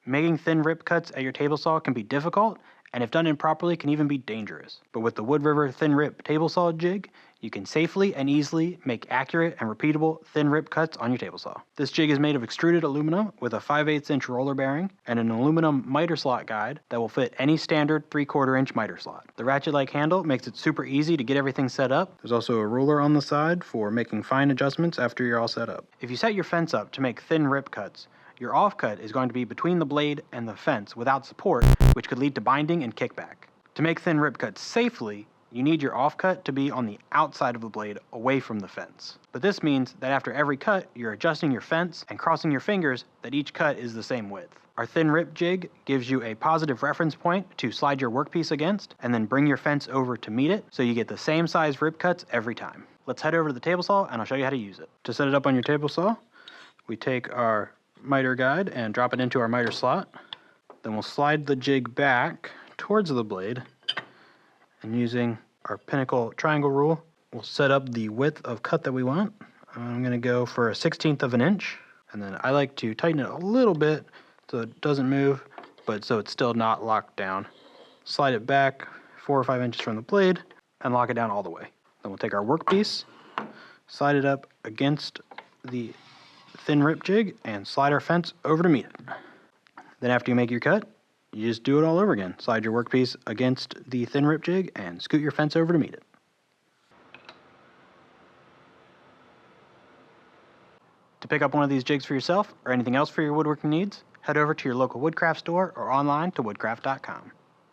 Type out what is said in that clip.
Making thin rip cuts at your table saw can be difficult, and if done improperly can even be dangerous. But with the Wood River Thin Rip table saw jig, you can safely and easily make accurate and repeatable thin rip cuts on your table saw. This jig is made of extruded aluminum with a 5/8 inch roller bearing and an aluminum miter slot guide that will fit any standard 3/4 inch miter slot. The ratchet-like handle makes it super easy to get everything set up. There's also a ruler on the side for making fine adjustments after you're all set up. If you set your fence up to make thin rip cuts, your offcut is going to be between the blade and the fence without support, which could lead to binding and kickback. To make thin rip cuts safely, you need your offcut to be on the outside of the blade away from the fence. But this means that after every cut, you're adjusting your fence and crossing your fingers that each cut is the same width. Our thin rip jig gives you a positive reference point to slide your workpiece against and then bring your fence over to meet it so you get the same size rip cuts every time. Let's head over to the table saw and I'll show you how to use it. To set it up on your table saw, we take our miter guide and drop it into our miter slot. Then we'll slide the jig back towards the blade, and using our pinnacle triangle rule, we'll set up the width of cut that we want. I'm going to go for a 1/16 of an inch, and then I like to tighten it a little bit so it doesn't move, but so it's still not locked down. Slide it back 4 or 5 inches from the blade and lock it down all the way. Then we'll take our workpiece, slide it up against the thin rip jig and slide our fence over to meet it. Then after you make your cut, you just do it all over again. Slide your workpiece against the thin rip jig and scoot your fence over to meet it. To pick up one of these jigs for yourself or anything else for your woodworking needs, head over to your local Woodcraft store or online to woodcraft.com.